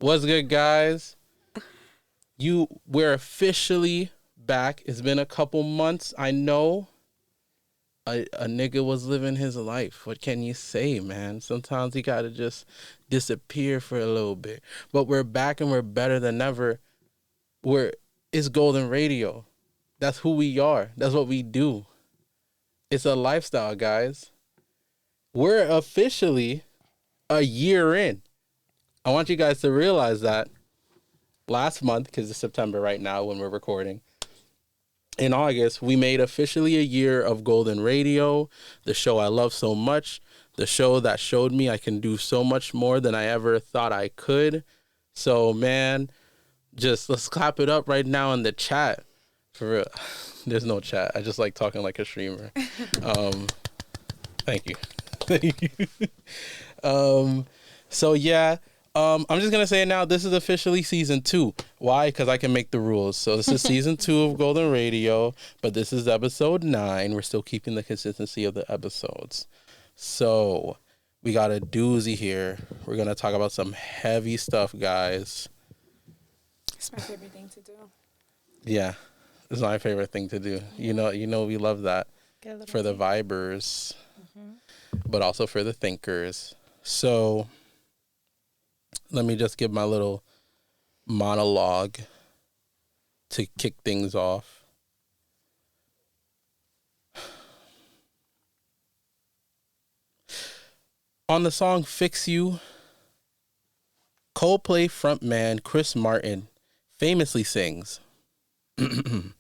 What's good, guys? We're officially back. It's been a couple months. I know a nigga was living his life. What can you say, man? Sometimes he gotta just disappear for a little bit. But we're back and we're better than ever. It's Golden Radio. That's who we are. That's what we do. It's a lifestyle, guys. We're officially a year in. I want you guys to realize that last month, because it's September right now when we're recording, in August, we made officially a year of Golden Radio, the show I love so much, the show that showed me I can do so much more than I ever thought I could. So, man, just let's clap it up right now in the chat. For real. There's no chat. I just like talking like a streamer. Thank you. So, yeah. I'm just going to say it now. This is officially season 2. Why? Because I can make the rules. So this is season 2 of Golden Radio, but this is episode 9. We're still keeping the consistency of the episodes. So we got a doozy here. We're going to talk about some heavy stuff, guys. It's my favorite thing to do. Yeah, it's my favorite thing to do. You know, we love that for the vibers, but also for the thinkers. So let me just give my little monologue to kick things off. On the song Fix You, Coldplay frontman Chris Martin famously sings, "When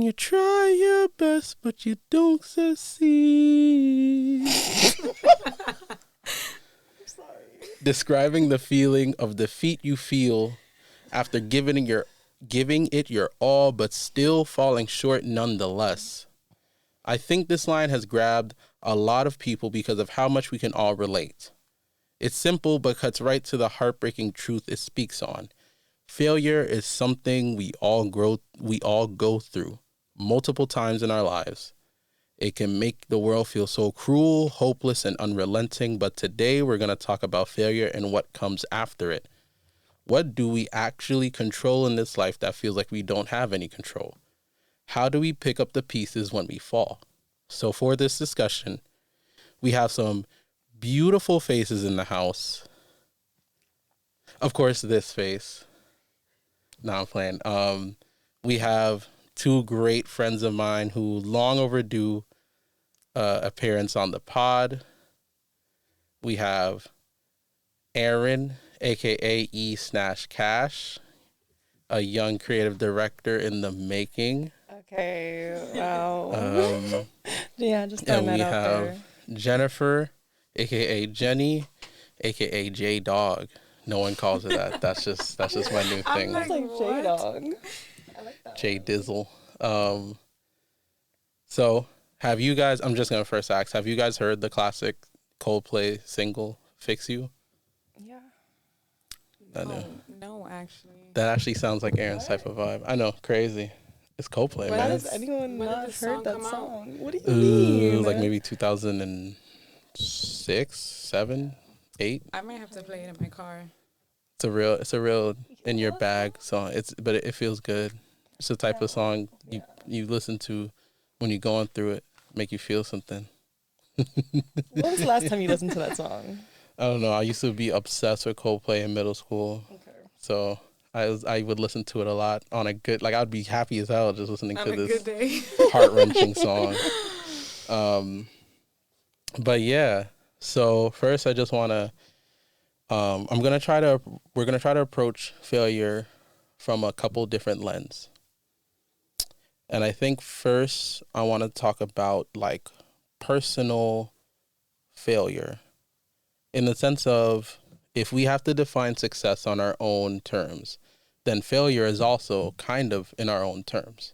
you try your best but you don't succeed." Describing the feeling of defeat you feel after giving it your all, but still falling short nonetheless. I think this line has grabbed a lot of people because of how much we can all relate. It's simple, but cuts right to the heartbreaking truth it speaks on. Failure is something we all go through multiple times in our lives. It can make the world feel so cruel, hopeless, and unrelenting. But today we're going to talk about failure and what comes after it. What do we actually control in this life that feels like we don't have any control? How do we pick up the pieces when we fall? So for this discussion, we have some beautiful faces in the house. Of course, this face. No, I'm playing. We have 2 great friends of mine who long overdue appearance on the pod. We have Erin, aka E/Cash, a young creative director in the making. Okay, wow. Yeah, just throwing that out there. And we have Jennifer, aka Jenny, aka J-Dawg. No one calls it that. That's just my new thing. That's like J-Dawg. I like that. J-Dizzle. So have you guys, I'm just going to first ask, have you guys heard the classic Coldplay single, Fix You? Yeah. No, actually. That actually sounds like Erin's type of vibe. I know, crazy. It's Coldplay, man. Why has anyone not heard that song? What do you mean? Like maybe 2006, 7, 8. I might have to play it in my car. It's a real in your bag song. But it feels good. It's the type of song you listen to when you're going through it, make you feel something. When was the last time you listened to that song? I don't know. I used to be obsessed with Coldplay in middle school. Okay. So I would listen to it a lot on a good, like I'd be happy as hell just listening to this heart-wrenching song. But yeah. So first I just want to we're going to try to approach failure from a couple different lenses. And I think first I want to talk about like personal failure in the sense of if we have to define success on our own terms, then failure is also kind of in our own terms.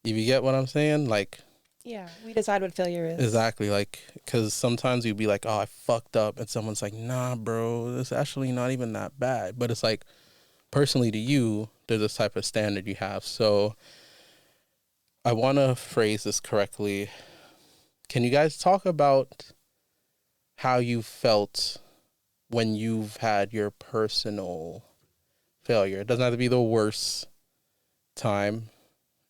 If you get what I'm saying? Like, yeah, we decide what failure is. Exactly. Like, because sometimes you'd be like, oh, I fucked up. And someone's like, nah, bro, it's actually not even that bad. But it's like, personally to you, there's this type of standard you have. So I want to phrase this correctly. Can you guys talk about how you felt when you've had your personal failure. It doesn't have to be the worst time,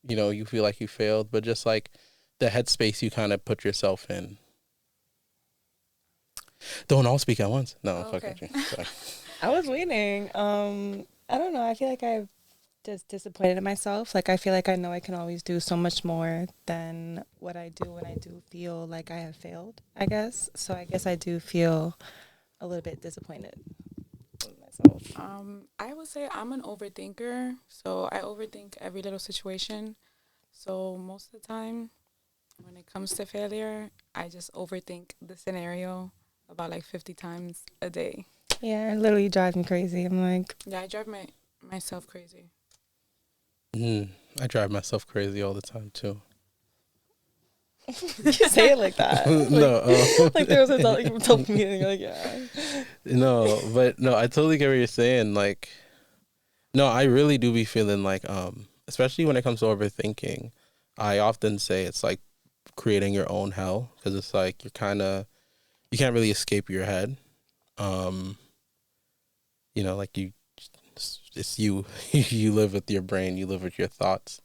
you know, you feel like you failed, but just like the headspace you kind of put yourself in. Don't all speak at once. No, fuck okay. you. Sorry. I was waiting. I don't know. I feel like I've just disappointed in myself. Like I feel like I know I can always do so much more than what I do when I do feel like I have failed, I guess. So I guess I do feel a little bit disappointed with myself. I would say I'm an overthinker, so I overthink every little situation. So most of the time, when it comes to failure, I just overthink the scenario about like 50 times a day. Yeah, it literally drives me crazy. I'm like, Yeah, I drive myself crazy. I drive myself crazy all the time too. you say it like that. No, like there was a told me, and you're like, yeah. no, but no, I totally get what you're saying. Like, no, I really do be feeling like, especially when it comes to overthinking, I often say it's like creating your own hell, because it's like you can't really escape your head. You know, like it's you, you live with your brain, you live with your thoughts.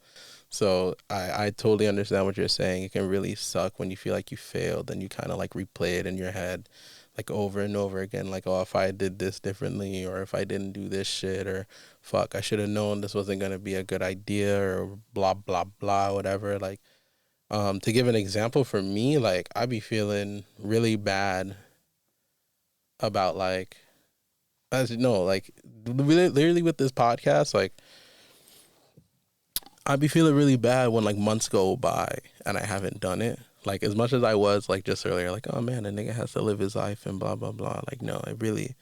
So I totally understand what you're saying. It can really suck when you feel like you failed and you kind of like replay it in your head like over and over again. Like, oh, if I did this differently, or if I didn't do this shit, or fuck, I should have known this wasn't going to be a good idea, or blah, blah, blah, whatever. Like, to give an example for me, like I be feeling really bad about like, as you know, like literally with this podcast, like I'd be feeling really bad when like months go by and I haven't done it. Like as much as I was like just earlier, like, oh man, a nigga has to live his life and blah blah blah. Like no, I really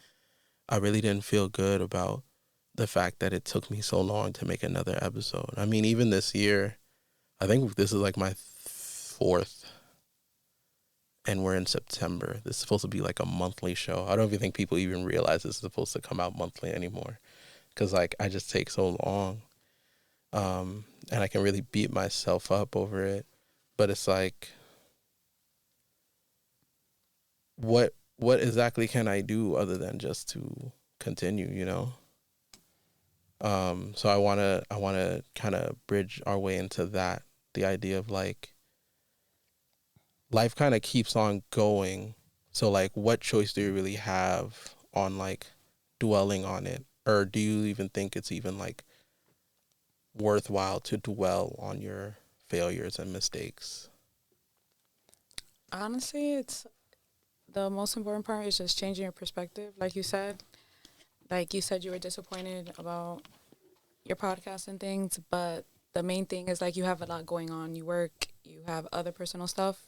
didn't feel good about the fact that it took me so long to make another episode. I mean, even this year, I think this is like my fourth, and we're in September. This is supposed to be like a monthly show. I don't even think people even realize this is supposed to come out monthly anymore, because like I just take so long. And I can really beat myself up over it, but it's like, what exactly can I do other than just to continue, you know? So I wanna kind of bridge our way into that, the idea of like life kind of keeps on going. So like, what choice do you really have on like dwelling on it, or do you even think it's even like worthwhile to dwell on your failures and mistakes? Honestly, it's the most important part is just changing your perspective. Like you said you were disappointed about your podcast and things, but the main thing is like you have a lot going on. You work, you have other personal stuff.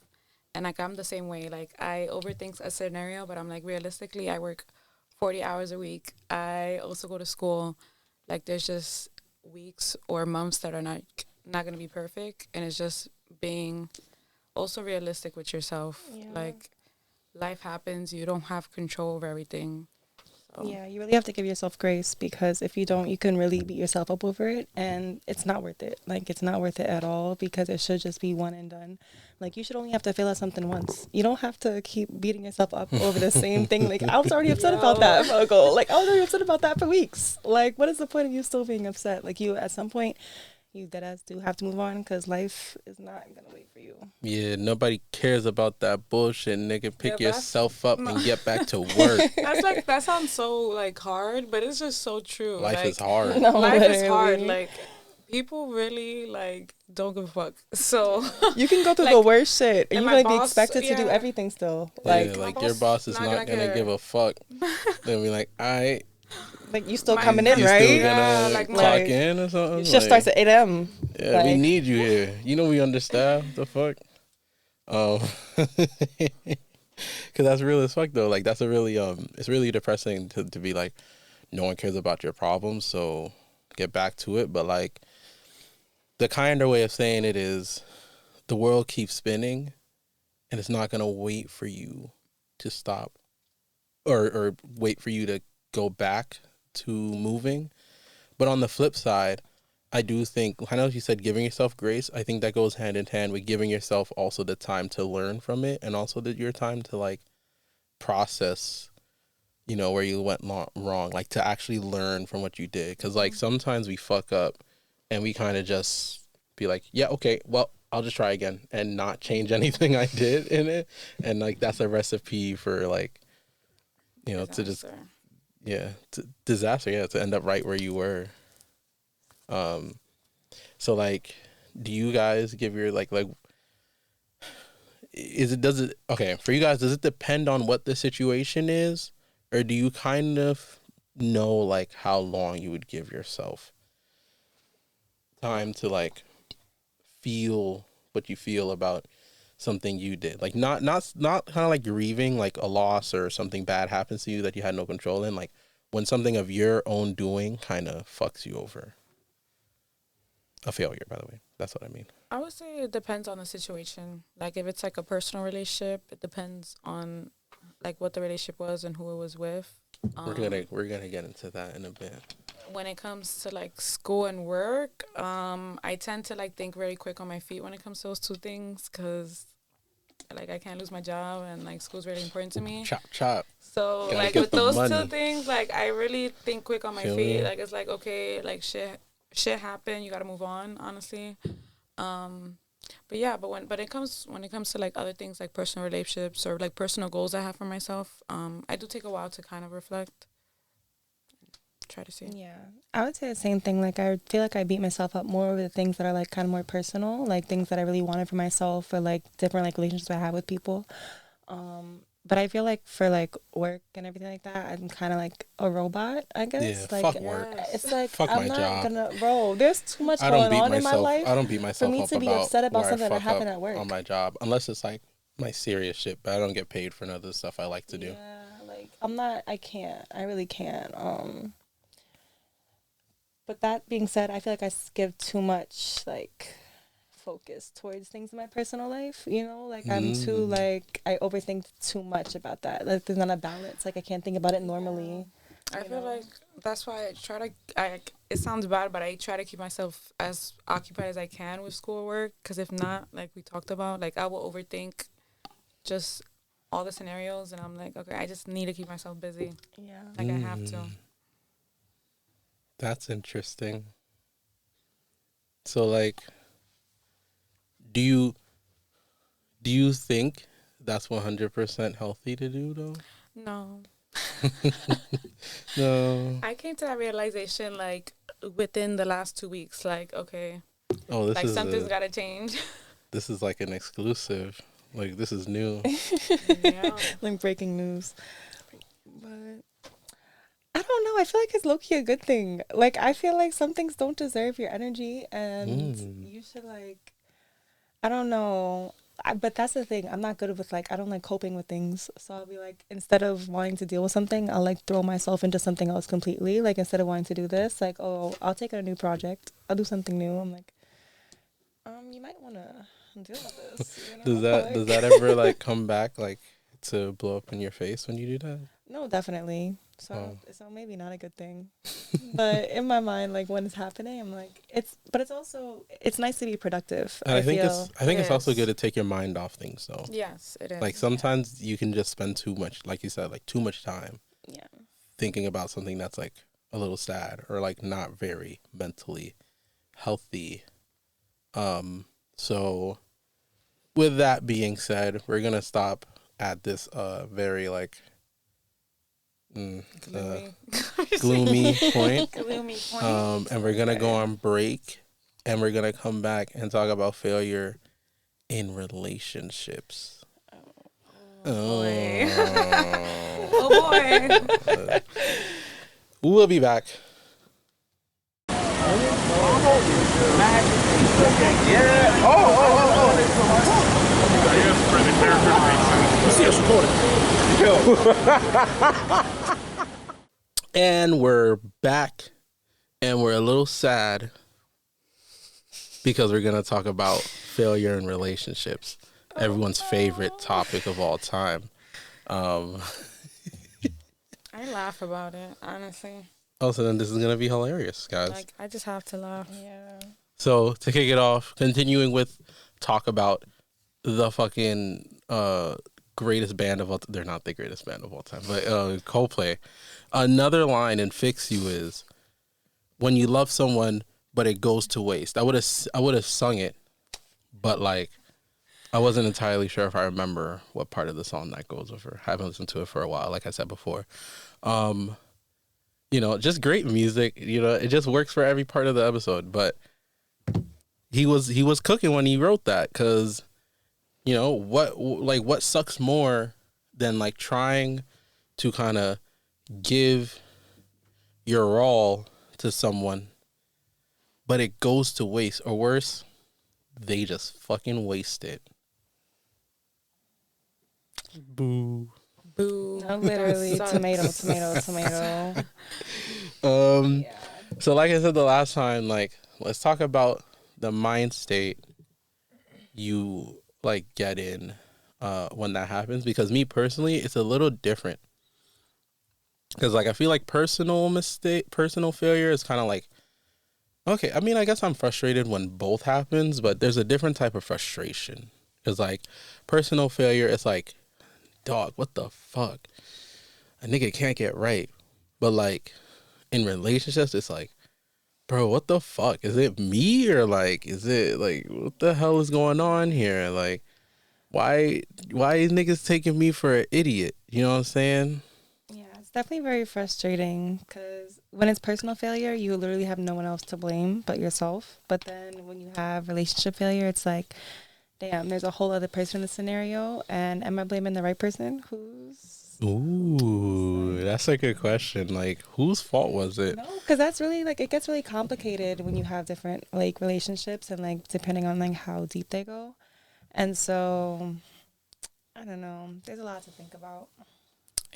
And like I'm the same way. Like I overthink a scenario, but I'm like realistically I work 40 hours a week. I also go to school. Like there's just weeks or months that are not going to be perfect, and it's just being also realistic with yourself. Yeah. Like life happens, you don't have control over everything. So. Yeah, you really have to give yourself grace, because if you don't, you can really beat yourself up over it, and it's not worth it. Like it's not worth it at all, because it should just be one and done. Like you should only have to fail at something once. You don't have to keep beating yourself up over the same thing. Like I was already upset about that for a goal. Like I was already upset about that for weeks. Like what is the point of you still being upset? Like you at some point, you deadass do have to move on, because life is not gonna wait for you. Yeah, nobody cares about that bullshit, nigga. Pick yourself up and get back to work. That sounds so like hard, but it's just so true. Life like, is hard. No, life literally. is hard. Like people really like don't give a fuck. So you can go through like, the worst shit, and and you're my gonna be boss, expected to do yeah. everything still. Like, Like, yeah, like your boss is not gonna give a fuck. They'll be like, alright. Like you still My- coming in, You right? still gonna Yeah, like, clock like, in or something? Your shift Like, starts at 8 a.m. yeah, like, we need you here. You know we understaffed. The fuck? Cause that's real as fuck though. Like that's a really it's really depressing to be like, no one cares about your problems, so get back to it. But like, the kinder way of saying it is, the world keeps spinning, and it's not gonna wait for you to stop, or wait for you to go back to moving. But on the flip side, I do think, I know you said giving yourself grace. I think that goes hand in hand with giving yourself also the time to learn from it, and also your time to like process you know, where you went wrong, like to actually learn from what you did. Because like sometimes we fuck up and we kind of just be like, yeah, okay, well, I'll just try again and not change anything I did in it. And like that's a recipe for like, you know, to just, yeah, to disaster, yeah, to end up right where you were. So like, do you guys give your like okay, for you guys, does it depend on what the situation is, or do you kind of know like how long you would give yourself time to like feel what you feel about something you did? Like not kind of like grieving like a loss or something bad happens to you that you had no control in, like when something of your own doing kind of fucks you over. A failure, by the way. That's what I mean. I would say it depends on the situation. Like if it's like a personal relationship, it depends on like what the relationship was and who it was with. We're gonna get into that in a bit. When it comes to like school and work, I tend to like think very quick on my feet when it comes to those two things, because like I can't lose my job and like school's really important to me. Chop. So Gotta like with those two things, like I really think quick on my feet. Like it's like, okay, like shit happened, you gotta move on, honestly. But yeah, when it comes to like other things like personal relationships or like personal goals I have for myself, I do take a while to kind of reflect, try to see. Yeah, I would say the same thing. Like I feel like I beat myself up more over the things that are like kind of more personal, like things that I really wanted for myself, or like different like relationships I have with people. But I feel like for like work and everything like that, I'm kind of like a robot, I guess. Yeah, like, fuck work. It's like fuck I'm my not job. bro. There's too much going on in my life. I don't beat myself for me up to be upset about something that happened at work on my job, unless it's like my serious shit. But I don't get paid for none of the stuff I like to do. Yeah, like I'm not. I can't. I really can't. But that being said, I feel like I give too much like focus towards things in my personal life, you know, like I'm too like I overthink too much about that. Like there's not a balance. Like I can't think about it normally. I feel like that's why it sounds bad, but I try to keep myself as occupied as I can with schoolwork, because if not, like we talked about, like I will overthink just all the scenarios, and I'm like, okay, I just need to keep myself busy. Yeah, like I have to. That's interesting. So like, do you think that's 100% healthy to do though? No. No. I came to that realization like within the last 2 weeks. Like, okay, this like is something's gotta change. This is like an exclusive. Like this is new. Yeah. like breaking news. But I don't know. I feel like it's low-key a good thing. Like I feel like some things don't deserve your energy, and you should like. I don't know. But that's the thing. I'm not good with like, I don't like coping with things. So I'll be like, instead of wanting to deal with something, I'll like throw myself into something else completely. Like instead of wanting to do this, like, oh, I'll take on a new project. I'll do something new. I'm like, you might want to deal with this. You know? Does that ever like come back like to blow up in your face when you do that? No, definitely. So maybe not a good thing. But in my mind, like when it's happening, I'm like, it's nice to be productive. And I think it's also good to take your mind off things though. Yes, it is. Like sometimes you can just spend too much, like you said, like too much time thinking about something that's like a little sad or like not very mentally healthy. So with that being said, we're gonna stop at this very like gloomy point. And we're gonna go on break, and we're gonna come back and talk about failure in relationships. Oh boy. Oh boy. We'll be back. And we're back, and we're a little sad because we're going to talk about failure in relationships, everyone's favorite topic of all time. I laugh about it, honestly. Oh, so then this is going to be hilarious, guys. Like, I just have to laugh. Yeah. So to kick it off, continuing with talk about the fucking greatest band of all. They're not the greatest band of all time, but Coldplay. Another line in "Fix You" is when you love someone, but it goes to waste. I would have sung it, but like I wasn't entirely sure if I remember what part of the song that goes over. I haven't listened to it for a while, like I said before. You know, just great music. You know, it just works for every part of the episode. But he was cooking when he wrote that, because you know what sucks more than like trying to kind of give your all to someone, but it goes to waste, or worse, they just fucking waste it. Boo. Boo. No, literally, Sucks. tomato. So like I said the last time, like let's talk about the mind state you like get in when that happens, because me personally, it's a little different. Because like I feel like personal failure is kind of like, okay, I mean, I guess I'm frustrated when both happens, but there's a different type of frustration. Because like personal failure, it's like, dog, what the fuck? A nigga can't get right. But like in relationships, it's like, bro, what the fuck? Is it me, or like, is it like, what the hell is going on here? Like, why is niggas taking me for an idiot? You know what I'm saying? Yeah, it's definitely very frustrating because when it's personal failure, you literally have no one else to blame but yourself. But then when you have relationship failure, it's like, damn, there's a whole other person in the scenario, and am I blaming the right person? Ooh, that's a good question. Like, whose fault was it? No, because that's really like, it gets really complicated when you have different like relationships and like depending on like how deep they go. And so I don't know. There's a lot to think about.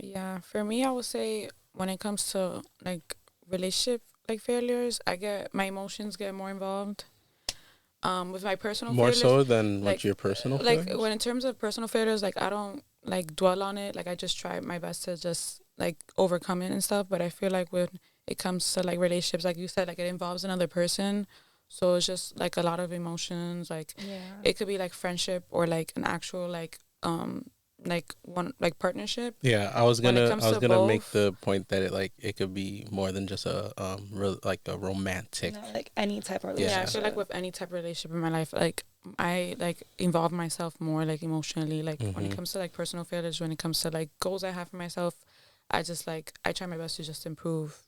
Yeah, for me, I would say when it comes to like relationship like failures, my emotions get more involved. With my personal More failures, so than like what your personal like failures? when in terms of personal failures, like I don't like dwell on it. Like I just try my best to just like overcome it and stuff. But I feel like when it comes to like relationships, like you said, like it involves another person. So it's just like a lot of emotions. Like it could be like friendship or like an actual like one like partnership. Yeah, When it I comes was to gonna make both, the point that it could be more than just a like a romantic. Like any type of Yeah. yeah, I relationship. feel like with any type of relationship in my life, like I like involve myself more like emotionally. Like when it comes to like personal failures, when it comes to like goals I have for myself, I just like I try my best to just improve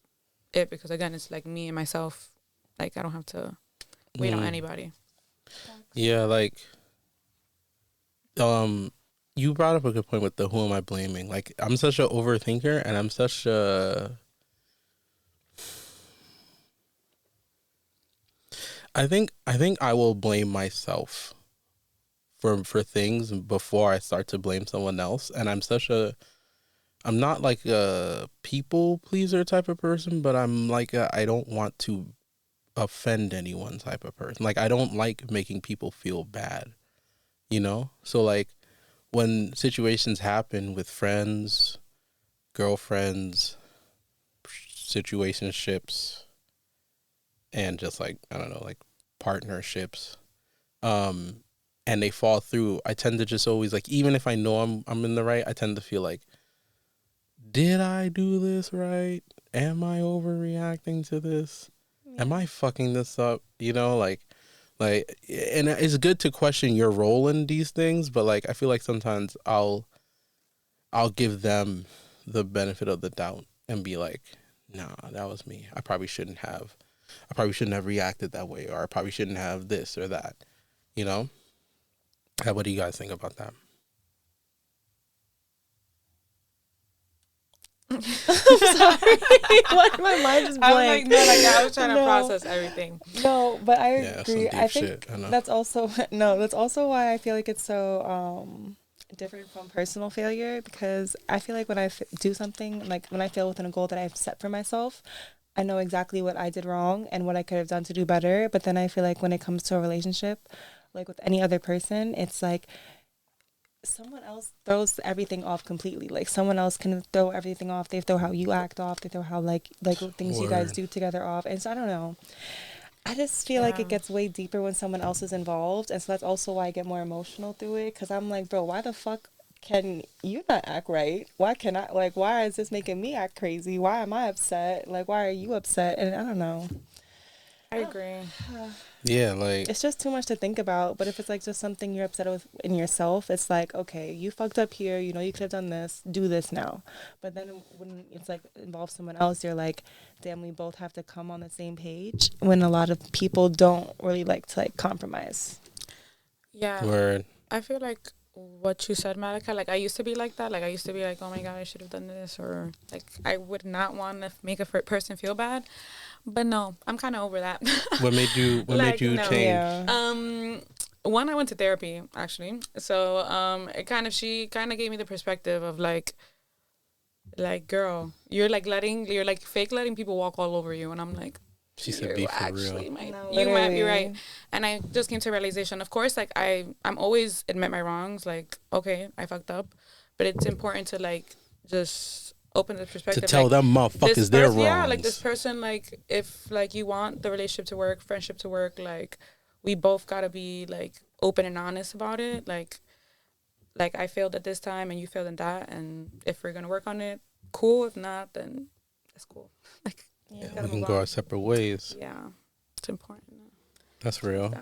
it, because again, it's like me and myself. Like I don't have to wait on anybody. Yeah, like you brought up a good point with the who am I blaming? Like I'm such an overthinker, and I'm such a I think I will blame myself for things before I start to blame someone else. And I'm not like a people pleaser type of person, but I'm like I don't want to offend anyone type of person. Like I don't like making people feel bad, you know? So like when situations happen with friends, girlfriends, situationships, and just like I don't know, like partnerships, and they fall through, I tend to just always like, even if I know I'm in the right, I tend to feel like, did I do this right? Am I overreacting to this? Am I fucking this up? You know, and it's good to question your role in these things, but like I feel like sometimes I'll give them the benefit of the doubt and be like, nah, that was me. I probably shouldn't have reacted that way, or I probably shouldn't have this or that. You know? What do you guys think about that? I'm sorry. Why my mind just blank? I was like, no, like I was trying to process everything. No, but I Yeah, agree. some deep I think shit, I know. that's also that's also why I feel like it's so different from personal failure, because I feel like when I do something, like when I fail within a goal that I've set for myself, I know exactly what I did wrong and what I could have done to do better. But then I feel like when it comes to a relationship, like with any other person, it's like someone else throws everything off completely. Like someone else can throw everything off. They throw how you act off. They throw how like things you guys Word. do together off. And so I don't know. I just feel like it gets way deeper when someone else is involved. And so that's also why I get more emotional through it. Because I'm like, bro, why the fuck can you not act right? Why can I, like, why is this making me act crazy? Why am I upset? Like, why are you upset? And I don't know. I agree. Yeah, like It's just too much to think about. But if it's like just something you're upset with in yourself, it's like, okay, you fucked up here. You know, you could have done this. Do this now. But then when it's like involves someone else, you're like, damn, we both have to come on the same page. When a lot of people don't really like to like compromise. Yeah. word. I feel like what you said, Malika, like I used to be like that. Like I used to be like, oh my God, I should have done this. Or like I would not want to make a person feel bad. But no, I'm kind of over that. What made you? What made Like, you no. change? Yeah. One, I went to therapy actually. So she kind of gave me the perspective of like, girl, you're like fake letting people walk all over you, and I'm like, She said, you "Be for actually real." might, No, you might be literally. right. And I just came to a realization. Of course, like I'm always admit my wrongs. Like, okay, I fucked up, but it's important to like just open the To perspective. tell Like, them motherfuckers their wrongs. yeah, like this person, like if like you want the relationship to work, friendship to work, like we both gotta be like open and honest about it. Like I failed at this time and you failed in that, and if we're gonna work on it, cool. If not, then that's cool. Like, Yeah. gotta We can move go on. our separate ways. Yeah, it's important. That's real.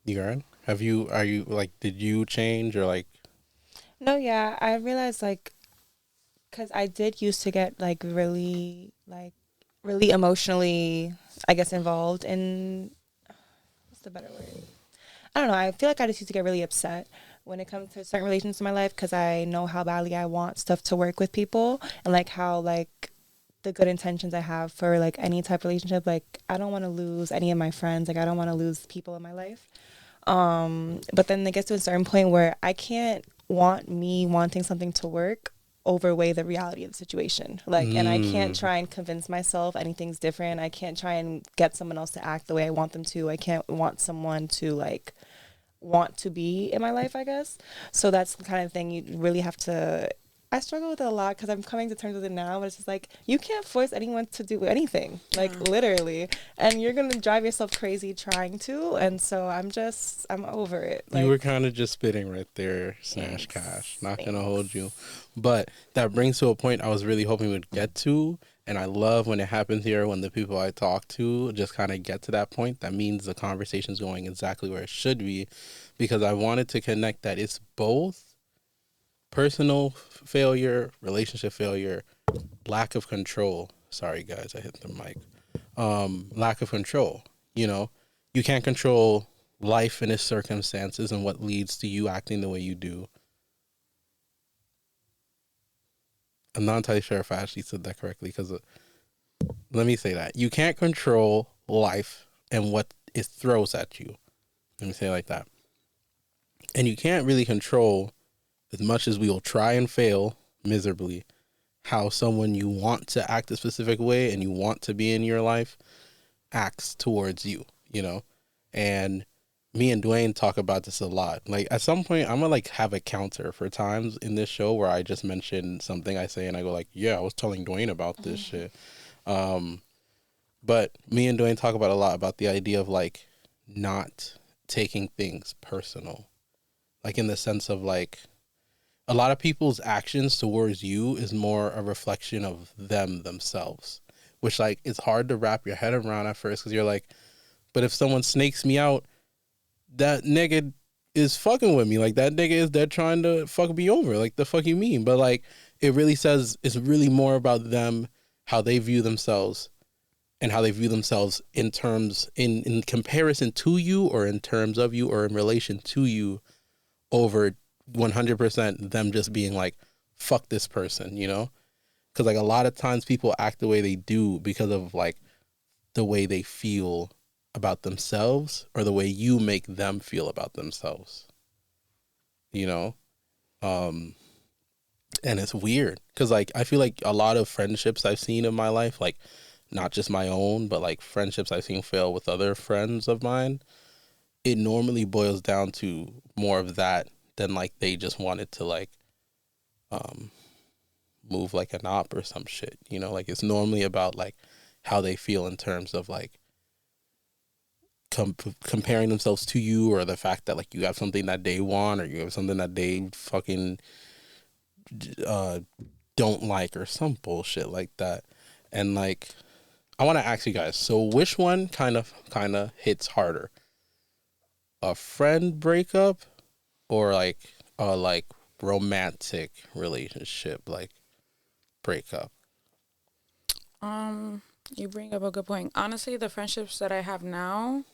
Yeah. Erin, have you? Are you like? Did you change or like? No, yeah, I realized like, cause I did used to get like really emotionally, I guess, involved in, what's the better word? I don't know. I feel like I just used to get really upset when it comes to certain relations in my life because I know how badly I want stuff to work with people and like how like the good intentions I have for like any type of relationship. Like I don't want to lose any of my friends. Like I don't want to lose people in my life. But then it gets to a certain point where I can't want me wanting something to work overweigh the reality of the situation. Like, and I can't try and convince myself anything's different. I can't try and get someone else to act the way I want them to. I can't want someone to like want to be in my life, I guess. So that's the kind of thing you really have to. I struggle with it a lot because I'm coming to terms with it now, but it's just like you can't force anyone to do anything, like literally, and you're gonna drive yourself crazy trying to. And so I'm over it. Like, You were kind of just spitting right there, Snash Cash. Not gonna hold you, but that brings to a point I was really hoping we'd get to, and I love when it happens here when the people I talk to just kind of get to that point. That means the conversation's going exactly where it should be, because I wanted to connect that it's both personal failure, relationship failure, lack of control. Sorry guys, I hit the mic. Lack of control. You know, you can't control life and its circumstances and what leads to you acting the way you do. I'm not entirely sure if I actually said that correctly because let me say that. You can't control life and what it throws at you. Let me say it like that. And you can't really control, as much as we will try and fail miserably, how someone you want to act a specific way and you want to be in your life acts towards you, you know? And me and Dwayne talk about this a lot. Like at some point I'm gonna like have a counter for times in this show where I just mention something I say and I go like, yeah, I was telling Dwayne about this shit. But me and Dwayne talk about a lot about the idea of like not taking things personal. Like in the sense of like a lot of people's actions towards you is more a reflection of them themselves, which like it's hard to wrap your head around at first because you're like, but if someone snakes me out, that nigga is fucking with me. Like that nigga is there trying to fuck me over. Like the fuck you mean? But like it really says it's really more about them, how they view themselves and how they view themselves in terms in comparison to you or in terms of you or in relation to you over 100% them just being like, fuck this person, you know? Because like a lot of times people act the way they do because of like the way they feel about themselves or the way you make them feel about themselves, you know? And it's weird because like I feel like a lot of friendships I've seen in my life, like not just my own, but like friendships I've seen fail with other friends of mine, it normally boils down to more of that than like they just wanted to like move like an op or some shit, you know? Like it's normally about like how they feel in terms of like comparing themselves to you, or the fact that like you have something that they want, or you have something that they fucking don't like, or some bullshit like that. And like, I want to ask you guys, so which one kind of hits harder? A friend breakup, or like a like romantic relationship like breakup? You bring up a good point. Honestly, the friendships that I have now,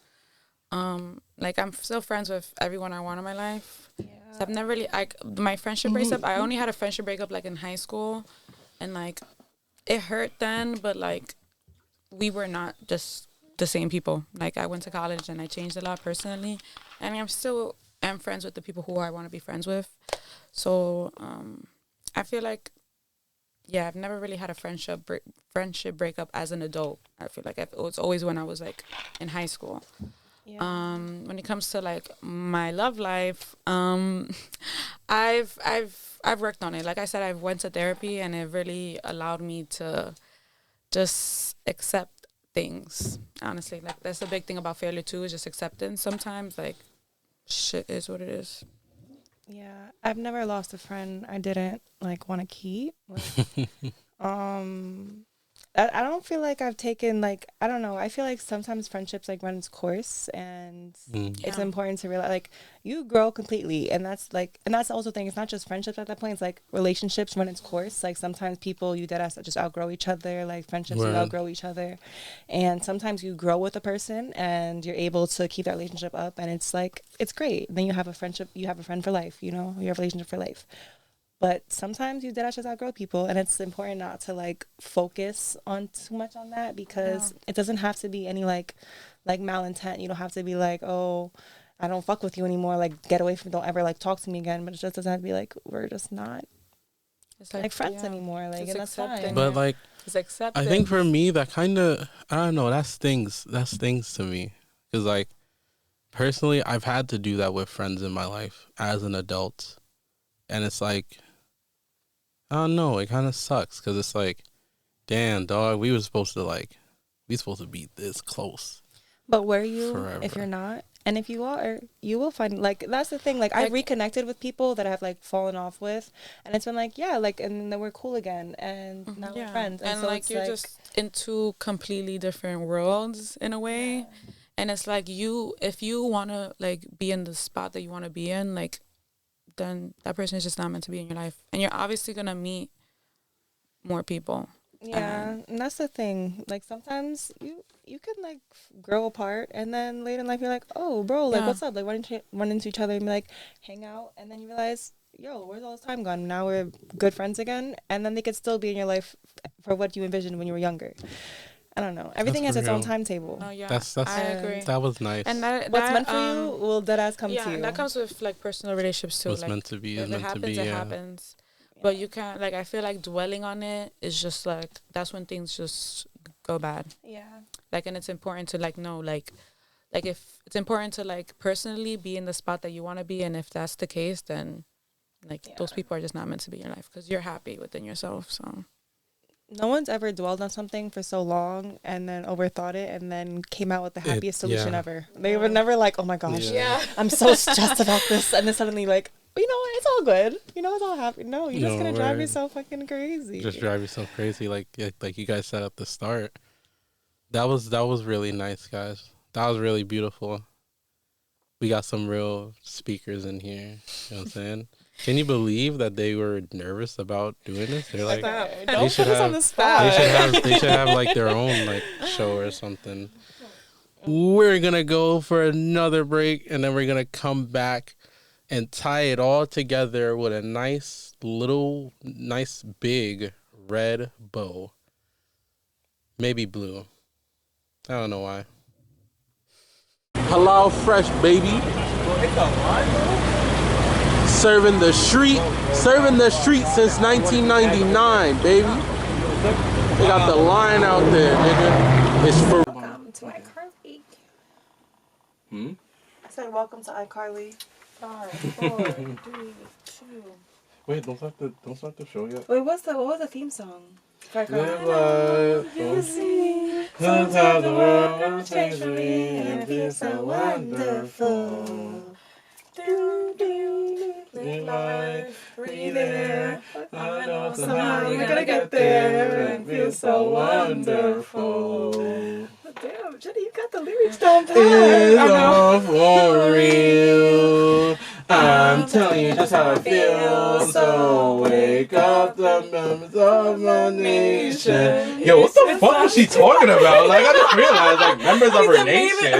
like I'm still friends with everyone I want in my life. Yeah. So I've never really like my friendship breakup. I only had a friendship breakup like in high school, and like it hurt then, but like we were not just the same people. Like I went to college and I changed a lot personally, and I'm still am friends with the people who I want to be friends with. So I feel like, yeah, I've never really had a friendship breakup as an adult. I feel like it was always when I was like in high school. Yeah. When it comes to like my love life, I've worked on it. Like I said, I've went to therapy, and it really allowed me to just accept things. Honestly, like that's the big thing about failure too, is just acceptance. Sometimes like shit is what it is. Yeah, I've never lost a friend I didn't like want to keep. Like, I don't feel like I've taken like, I don't know. I feel like sometimes friendships like run its course, and it's important to realize like you grow completely, and that's also the thing. It's not just friendships at that point. It's like relationships run its course. Like sometimes people you deadass just outgrow each other. Like friendships you outgrow each other, and sometimes you grow with a person and you're able to keep that relationship up, and it's like it's great. Then you have a friendship. You have a friend for life. You know, you have a relationship for life. But sometimes you deadass just outgrow people, and it's important not to like focus on too much on that, because it doesn't have to be any like malintent. You don't have to be like, oh, I don't fuck with you anymore. Like get away from, don't ever like talk to me again. But it just doesn't have to be like we're just not like friends anymore. Like, and that's fine. But like, I think for me that kind of, I don't know, that stings to me, because like personally I've had to do that with friends in my life as an adult, and it's like, I don't know, it kind of sucks, because it's like, damn, dog, we supposed to be this close. But were you forever. If you're not? And if you are, you will find, like, that's the thing. Like, I've reconnected with people that I've, like, fallen off with. And it's been like, yeah, like, and then we're cool again. And now we're friends. And so like, you're just in two completely different worlds in a way. Yeah. And it's like if you want to, like, be in the spot that you want to be in, like, then that person is just not meant to be in your life. And you're obviously going to meet more people. Yeah, and that's the thing. Like, sometimes you can, like, grow apart, and then later in life you're like, oh, bro, like, what's up? Like, run into each other and, like, hang out, and then you realize, yo, where's all this time gone? Now we're good friends again, and then they could still be in your life for what you envisioned when you were younger. I don't know. Everything has its own timetable. Oh, yeah. That's I agree. That was nice. And what's meant for you will deadass come to you. Yeah, that comes with, like, personal relationships, too. What's like, meant to be is meant to be, it happens. But you can't, like, I feel like dwelling on it is just, like, that's when things just go bad. Yeah. Like, and it's important to, like, know, like if it's important to, like, personally be in the spot that you want to be, and if that's the case, then, like, those people are just not meant to be in your life, because you're happy within yourself, so. No one's ever dwelled on something for so long and then overthought it and then came out with the happiest solution ever. They were never like, oh my gosh, I'm so stressed about this. And then suddenly like, you know what, it's all good. You know, it's all happy. No, you're just going to drive yourself fucking crazy. Just drive yourself crazy, like you guys said at the start. That was really nice, guys. That was really beautiful. We got some real speakers in here. You know what I'm saying? Can you believe that they were nervous about doing this? They're like, don't put us on the spot. They should have like their own like show or something. We're gonna go for another break, and then we're gonna come back and tie it all together with a nice big red bow. Maybe blue. I don't know why. Halal fresh, baby. Serving the street since 1999, baby. They got the line out there, nigga. It's for. Welcome to iCarly. I said welcome to iCarly. 5, 4, 3, 2. Wait, don't start the show yet. Wait, what was the theme song? For iCarly. You see. Sometimes the world will change for me and feel so wonderful. In life, breathe air. I know somehow we're gonna get there and feel so wonderful. Damn, Jenny, you got the lyrics down pat. It's all for real. I'm telling you just how I feel. So wake up the members of my nation. Yo, what the fuck was she talking about? Like, I just realized, like, members of her nation.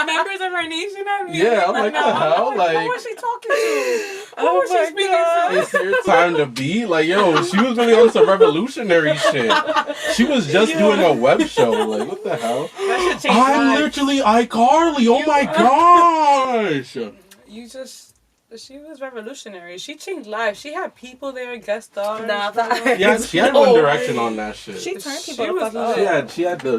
Members of our nation. I mean, Yeah, I'm like, what the hell? Like, who was she talking to? Who was she speaking to? it's your time to be. Like, yo, she was really on some revolutionary shit. She was just doing a web show. Like, what the hell? That should change I'm lives. literally iCarly. Oh my gosh. You just. She was revolutionary. She changed lives. She had people there, guest stars. Nah, that- Yeah, she had One Direction on that shit. She turned She people was to up. fucking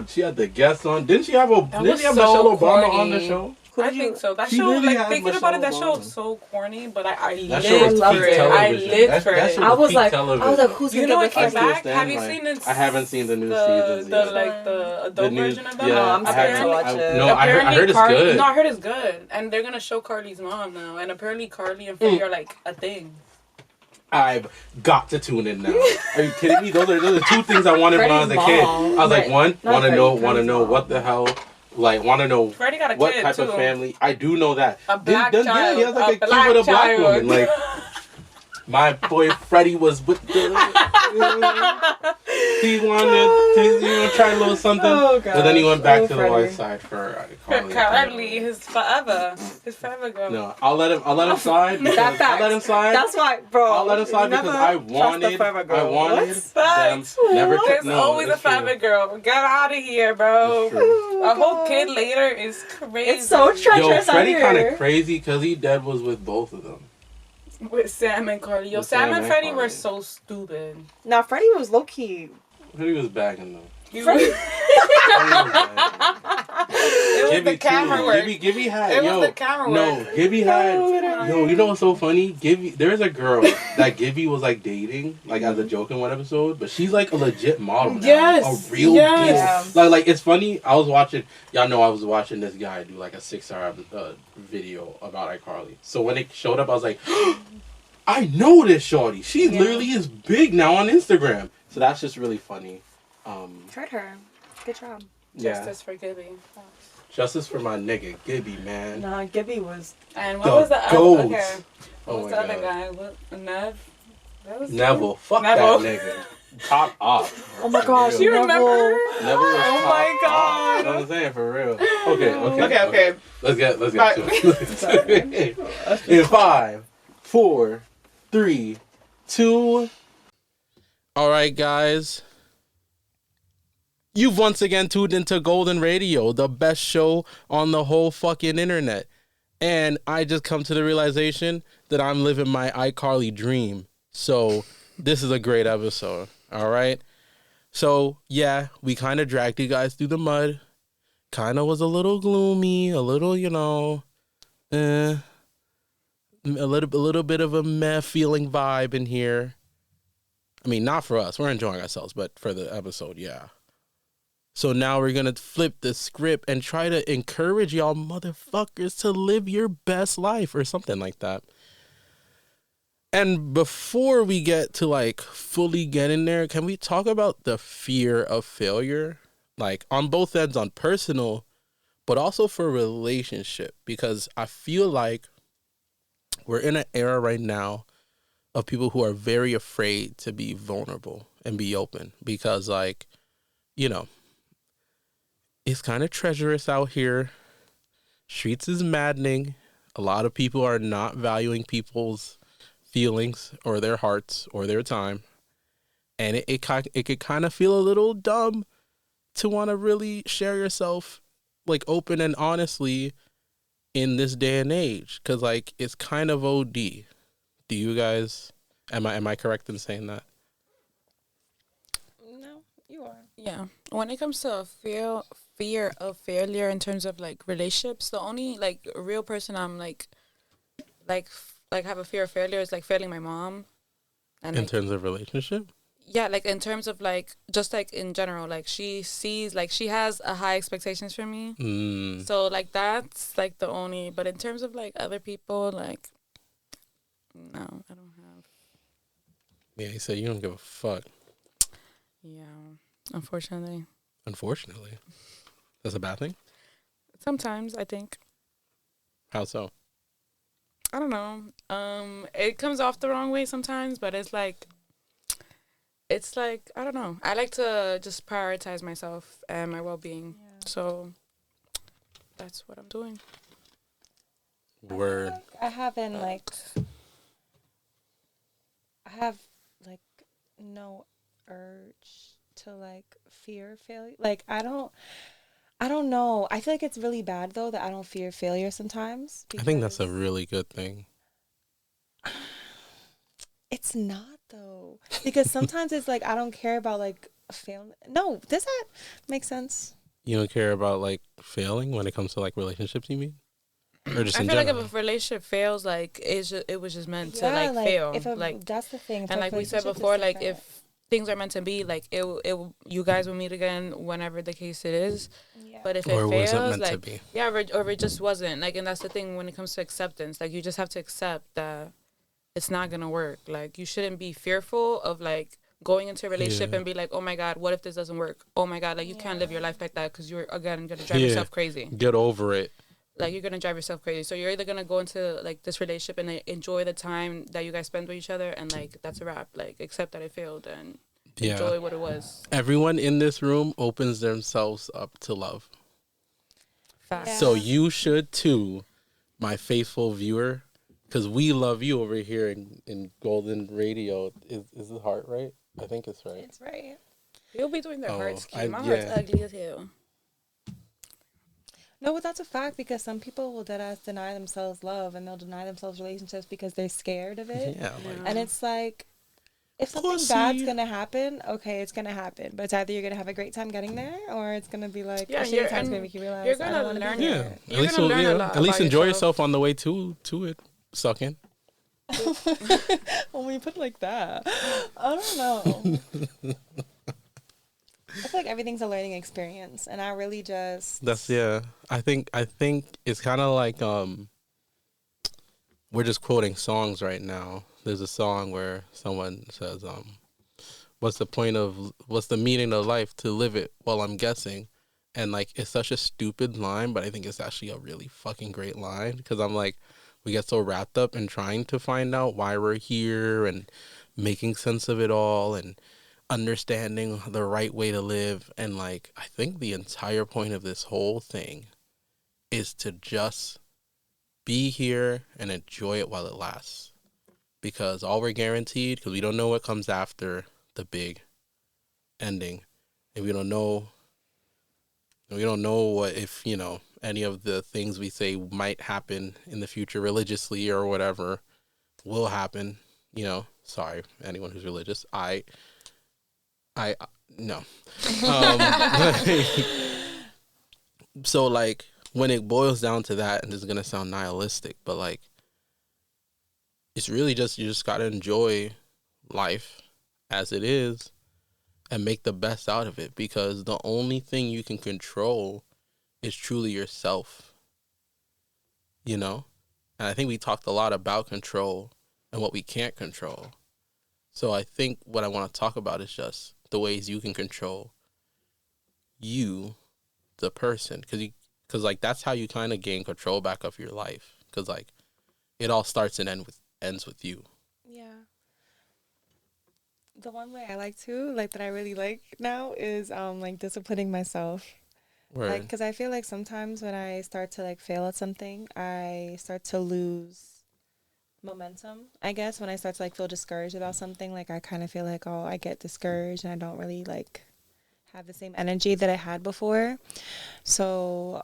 She had the guests on. Didn't she have was so Michelle Obama corny. on the show? I think so. That She show, really like had thinking about it, that Michelle show Obama. was so corny, but I That show was lived peak for it. I television. lived for That it. shit I was peak like, television. who's You gonna know get what came first? still back? stand Have you by- seen it? I haven't seen the new the seasons yet. the adult version of that? Yeah, I'm I scared haven't. to watch it. No, I heard it's Carly, good. No, I heard it's good, and they're gonna show Carly's mom now, and apparently Carly and Freddie are like a thing. I've got to tune in now. Are you kidding me? Those are two things I wanted when I was a kid. I was like, one, want to know what the hell, like, want to know Freddie got a what kid type too. of family. I do know that. A black Yeah, child. he has like a kid black with a black child. woman. Like, my boy Freddie was with the. He wanted to try a little something, but then he went back to the white side for Carly. Carly, his forever girl. No, I'll let him slide. Because I'll let him slide. That's why, bro. I'll let him slide because I wanted them never to There's no, always a it's true. forever girl. Get out of here, bro. It's true. A whole kid later is crazy. It's so Yo, treacherous out Freddie kind here. of crazy because he dead was with both of them. With Sam and Carly. Yo, With Sam Sam and and Freddie Carly. were so stupid. Now, Freddie was low key. Freddie was bagging them. You- Freddie- It was the camera work. Gibby had, It was yo, the camera no, work. Gibby had, literally. yo, you know what's so funny? There's a girl that Gibby was like dating, like as a joke in one episode, but she's like a legit model now. Yes, A real yes. deal. Like, it's funny, I was watching this guy do like a 6-hour video about iCarly. So when it showed up, I was like, I know this shorty. She literally is big now on Instagram. So that's just really funny. Heard her. Good job. Justice for Gibby. Justice for my nigga Gibby, man. Nah, Gibby was. And what The was the other? goats. Okay. What Oh was my the other God. guy? What, Nev? That was Neville. Fuck Neville. that nigga. Top off. Oh my gosh, Do you remember? Neville was Oh top my off. God. You know what I'm saying? For real. Okay. Okay. Let's get Right. to it. In 5, 4, 3, 2. All right, guys. You've once again tuned into Golden Radio, the best show on the whole fucking internet. And I just come to the realization that I'm living my iCarly dream. So this is a great episode. All right. So yeah, we kind of dragged you guys through the mud. Kind of was a little gloomy, a little, a little bit of a meh feeling vibe in here. I mean, not for us. We're enjoying ourselves, but for the episode, yeah. So now we're going to flip the script and try to encourage y'all motherfuckers to live your best life or something like that. And before we get to like fully get in there, can we talk about the fear of failure? Like on both ends, on personal, but also for relationship, because I feel like we're in an era right now of people who are very afraid to be vulnerable and be open because it's kind of treacherous out here. Streets is maddening. A lot of people are not valuing people's feelings or their hearts or their time. And it could kind of feel a little dumb to want to really share yourself like open and honestly in this day and age. Because like it's kind of OD. Do you guys, am I correct in saying that? No, you are. Yeah. When it comes to fear of failure in terms of like relationships, the only like real person I'm like have a fear of failure is like failing my mom. And In like, terms of relationship? yeah, like in terms of like just like in general, like she sees like she has a high expectations for me. Mm. So like that's like the only. But in terms of like other people, like no, I don't have. Yeah, he said you don't give a fuck. Yeah, unfortunately. Unfortunately, that's a bad thing. Sometimes I think. How so? I don't know. It comes off the wrong way sometimes, but it's like I don't know. I like to just prioritize myself and my well-being. Yeah. So that's what I'm doing. Word. I haven't like I have like no urge to like fear failure. Like I don't know. I feel like it's really bad though that I don't fear failure sometimes I think that's a because really good thing. it's not though. Because sometimes it's like I don't care about like failing. No, does that make sense? You don't care about like failing when it comes to like relationships, you mean? Or just I in feel like if general? a relationship fails, like it was just meant to Yeah, like like fail. if a, Like that's the thing. and like we said before, like if things are meant to be, like you guys will meet again whenever the case it is. yeah. But if Or it it wasn't fails, meant to like be. yeah, or it just wasn't. Like, and that's the thing when it comes to acceptance. Like, you just have to accept that it's not gonna work. Like, you shouldn't be fearful of like going into a relationship Yeah. and be like, oh my god, what if this doesn't work? Oh my god, like you can't live your life like that because you're again gonna drive Yeah. yourself crazy. Get over it. Like, you're gonna drive yourself crazy. So you're either gonna go into like this relationship and enjoy the time that you guys spend with each other, and like that's a wrap. Like, accept that it failed and Yeah. enjoy what it was. Everyone in this room opens themselves up to love. Facts. Yeah. So you should too, my faithful viewer, because we love you over here in Golden Radio. Is the heart right? I think it's right. It's right. You'll be doing their Oh, hearts cute. I- My yeah. heart's ugly as hell. No, but that's a fact because some people will deadass deny themselves love and they'll deny themselves relationships because they're scared of it. Yeah. Like, And it's like, if something Pussy. bad's gonna happen, okay, it's gonna happen. But it's either you're gonna have a great time getting there, or it's gonna be like Yeah, a shitty time's gonna make you realize you're I gonna don't want to learn be it. yeah. there. At You're least, gonna learn a lot at least about enjoy yourself. yourself on the way to it. Sucking. When you put it like that, I don't know. I feel like everything's a learning experience, and I really just That's yeah. I think it's kind of like we're just quoting songs right now. There's a song where someone says what's the meaning of life to live it? Well, I'm guessing. And like it's such a stupid line, but I think it's actually a really fucking great line because I'm like we get so wrapped up in trying to find out why we're here and making sense of it all and understanding the right way to live. And like I think the entire point of this whole thing is to just be here and enjoy it while it lasts, because all we're guaranteed, because we don't know what comes after the big ending, and we don't know what if any of the things we say might happen in the future religiously or whatever will happen. Sorry, anyone who's religious. I no. So like when it boils down to that, and this is gonna sound nihilistic, but like it's really just you just gotta enjoy life as it is and make the best out of it, because the only thing you can control is truly yourself. And I think we talked a lot about control and what we can't control. So I think what I want to talk about is just the ways you can control you, the person, because like that's how you kind of gain control back of your life, because like it all starts and ends with you. yeah. The one way I like to like that I really like now is like disciplining myself. Word. Like, because I feel like sometimes when I start to like fail at something, I start to lose momentum. I guess when I start to like feel discouraged about something, like I kind of feel like, oh, I get discouraged and I don't really like have the same energy that I had before. So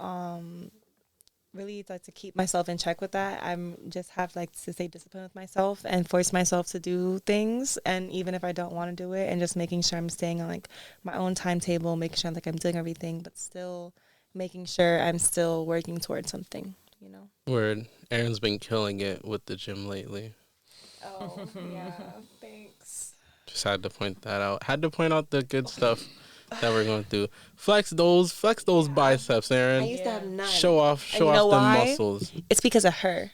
really like to keep myself in check with that. I'm just have like to stay disciplined with myself and force myself to do things, and even if I don't want to do it, and just making sure I'm staying on like my own timetable, making sure like I'm doing everything, but still making sure I'm still working towards something, Word. Erin's been killing it with the gym lately. Oh, yeah, thanks. Just had to point that out. Had to point out the good stuff that we're going through. Flex those biceps, Aaron. I used to have none. Show off And you know the why? muscles. It's because of her.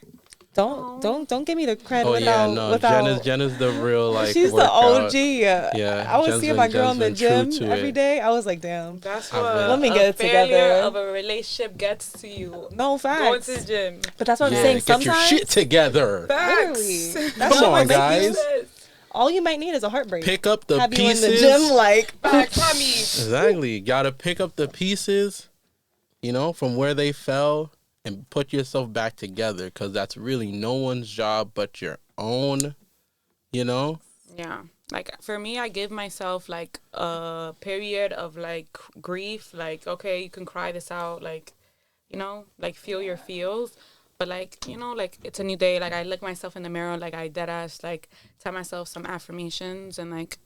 Don't give me the credit Oh without. Jenna's the real like. She's workout. the OG. Yeah, I was Jen's seeing been- my girl Jen's in the been true gym to every it. day. I was like, damn. That's I what bet. Let me get it failure together. of a relationship gets to you. No facts. Going to the gym. But that's what Yeah, I'm saying. get Sometimes your shit together. literally, that's Come what on, might make guys. you- all you might need is a heartbreak. Pick up the Have pieces. you in the gym like Exactly. Gotta pick up the pieces, from where they fell and put yourself back together, because that's really no one's job but your own, Yeah. Like for me, I give myself like a period of like grief. Like, okay, you can cry this out. Like, like feel your feels. But like, like it's a new day. Like I look myself in the mirror. Like I dead ass like tell myself some affirmations and like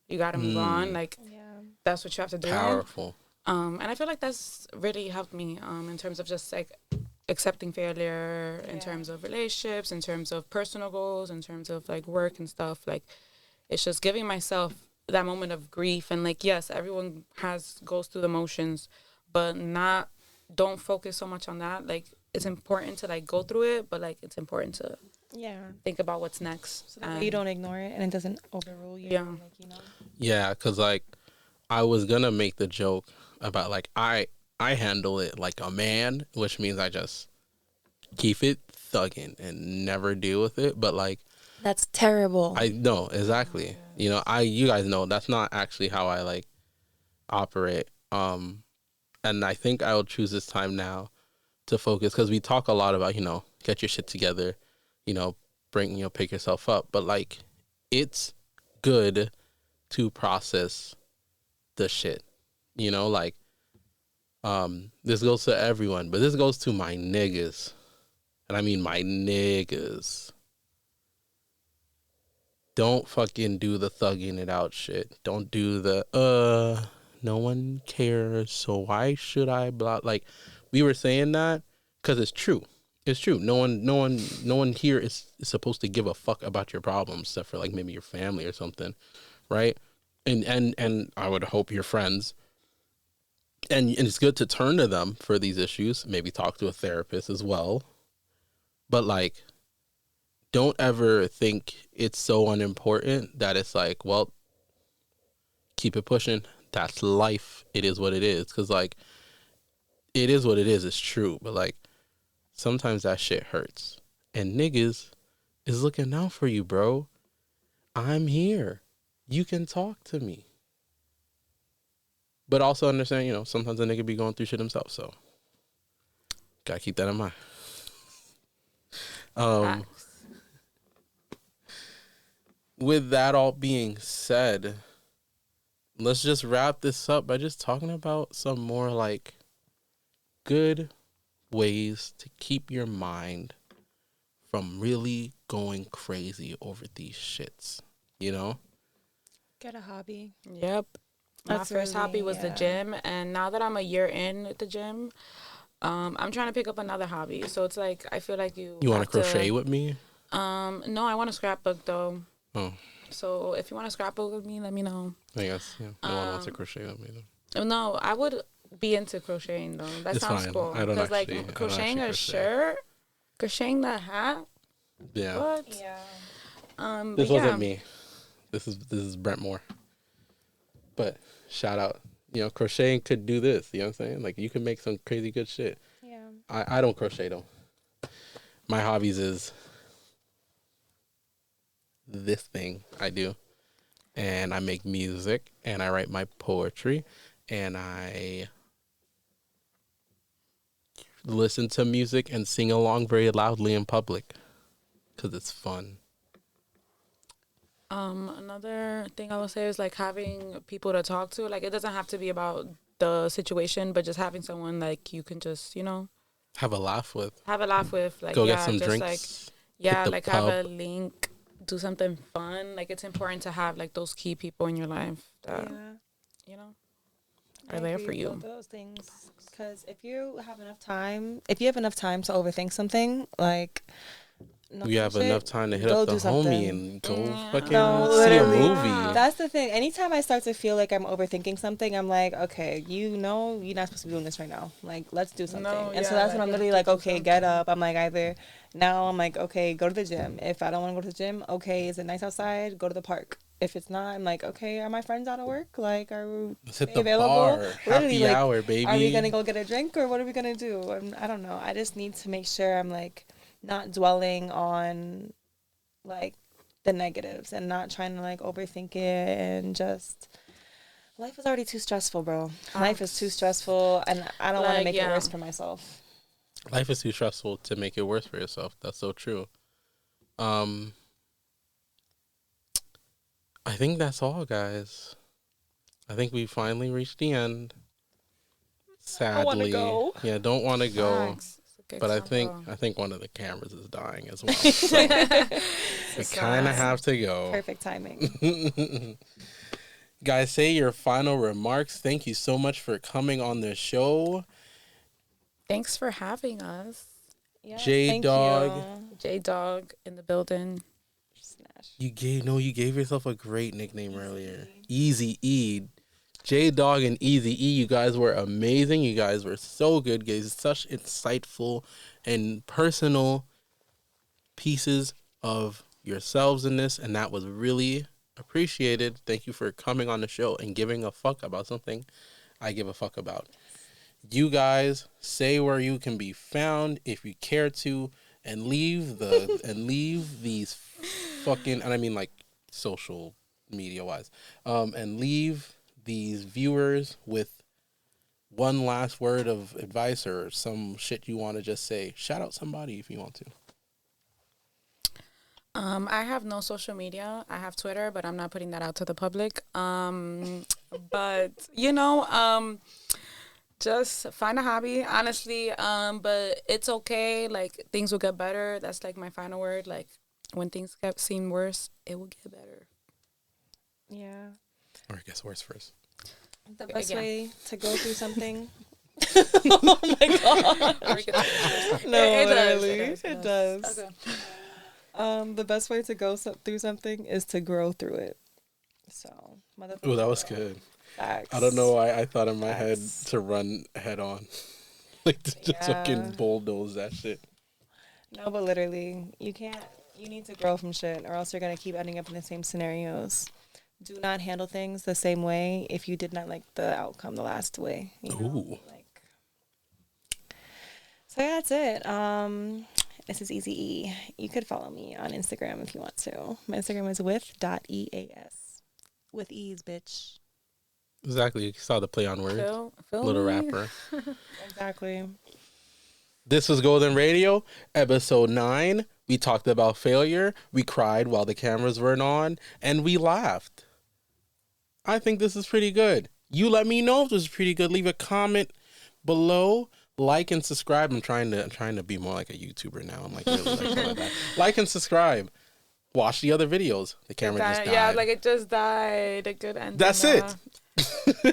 you gotta move on. Like that's what you have to do. Powerful. And I feel like that's really helped me in terms of just like accepting failure, in terms of relationships, in terms of personal goals, in terms of like work and stuff. Like it's just giving myself that moment of grief. And like, yes, everyone goes through the motions, but don't focus so much on that. Like it's important to like go through it, but like it's important to think about what's next. So that you don't ignore it and it doesn't overrule you. Yeah. Like, Yeah, because like I was gonna make the joke about like I handle it like a man, which means I just keep it thugging and never deal with it. But like that's terrible. I know exactly. You guys know that's not actually how I like operate. And I think I will choose this time now to focus, because we talk a lot about get your shit together, pick yourself up. But like it's good to process the shit, like this goes to everyone, but this goes to my niggas, and I mean my niggas. Don't fucking do the thugging it out shit. Don't do the no one cares, so why should I blah. Like we were saying that because it's true. It's true. No one here is supposed to give a fuck about your problems, except for like maybe your family or something, right? And I would hope your friends. And it's good to turn to them for these issues. Maybe talk to a therapist as well. But like, don't ever think it's so unimportant that it's like, well, keep it pushing. That's life. It is what it is. Because like, it is what it is. It's true. But like, sometimes that shit hurts. And niggas is looking out for you, bro. I'm here. You can talk to me. But also understand, sometimes a nigga be going through shit himself. So, gotta keep that in mind. With that all being said, let's just wrap this up by just talking about some more like good ways to keep your mind from really going crazy over these shits, get a hobby. Yep. My first hobby was the gym, and now that I'm a year in at the gym, I'm trying to pick up another hobby. So it's like I feel like you want to crochet with me? No, I want to scrapbook though. Oh. So if you want to scrapbook with me, let me know. I guess no one wants to crochet with me though. No, I would be into crocheting though. That It's sounds fine. cool. I don't Because like actually- I don't crocheting actually a crochet. shirt, crocheting the hat. Yeah. What? Yeah. This but wasn't me. This is Brent Moore. But shout out. Crocheting could do this. You know what I'm saying? Like you can make some crazy good shit. Yeah. I don't crochet though. My hobbies is this thing I do. And I make music and I write my poetry and I listen to music and sing along very loudly in public because it's fun. Another thing I would say is like having people to talk to. Like it doesn't have to be about the situation, but just having someone like you can just, Have a laugh with. have a laugh with. Like Go get some just drinks. like the like have a pub. link, do something fun. Like it's important to have like those key people in your life that are there for you. Those things, because if you have enough time to overthink something, like we have enough time to hit go up the do homie something. and go Yeah. fucking No, see a literally. movie. That's the thing. Anytime I start to feel like I'm overthinking something, I'm like, okay, you know, you're not supposed to be doing this right now. Like, let's do something. No, and so yeah, that's like, when I'm you literally have to like, do okay, get something. up. I'm like, either now I'm like, okay, go to the gym. If I don't want to go to the gym, okay, is it nice outside? Go to the park. If it's not, I'm like, okay, are my friends out of work? Like, are Let's hit they the available? bar. Literally, Happy like, hour, are we baby. gonna go get a drink or what are we gonna do? I don't know. I just need to make sure I'm like not dwelling on like the negatives and not trying to like overthink it and just life is already too stressful, bro. Life is too stressful and I don't want to Like, make it yeah. worse for myself. Life is too stressful to make it worse for yourself. That's so true. I think that's all, guys. I think we finally reached the end. Sadly, go. yeah, don't want to go. Facts. It's a good But I combo. think one of the cameras is dying as well. So we kind of have to go. Perfect timing. Guys, say your final remarks. Thank you so much for coming on the show. Thanks for having us. Yeah, J-Dawg. thank you. J-Dawg in the building. Smash. You gave yourself a great nickname earlier. Easy-E. J-Dawg and Easy-E, you guys were amazing. You guys were so good. You guys such insightful and personal pieces of yourselves in this, and that was really appreciated. Thank you for coming on the show and giving a fuck about something I give a fuck about. You guys say where you can be found if you care to, and leave these fucking, and I mean like social media wise, and leave these viewers with one last word of advice or some shit you want to just say. Shout out somebody if you want to. I have no social media. I have Twitter, but I'm not putting that out to the public. But just find a hobby, honestly. But it's okay. Like, things will get better. That's like my final word. Like, when things seem worse, it will get better. Yeah. Or I guess worse first. The best Yeah. way to go through something. Oh my god. No, literally. It does. Okay. The best way to go through something is to grow through it. So, Oh, that was good. facts. I don't know why I thought in my head Facts. to run head on. Like to just fucking bulldoze that shit. No, but literally, you need to grow from shit or else you're going to keep ending up in the same scenarios. Do not handle things the same way if you did not like the outcome the last way. You know? Ooh. Like, so yeah, that's it. This is Easy-E. You could follow me on Instagram if you want to. My Instagram is with.eas. With ease, bitch. Exactly. You saw the play on words. Feel Little me? rapper. Exactly. This was Golden Radio, episode 9. We talked about failure. We cried while the cameras weren't on, and we laughed. I think this is pretty good. You let me know if this is pretty good. Leave a comment below. Like and subscribe. I'm trying to be more like a YouTuber now. I'm like really like something like that. Like and subscribe. Watch the other videos. The camera just died. Yeah, like it just died. A good ending. That's it.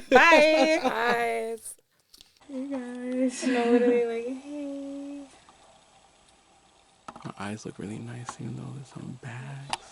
Bye. Guys. You guys. No, literally, like, hey. My eyes look really nice, even though there's some bags.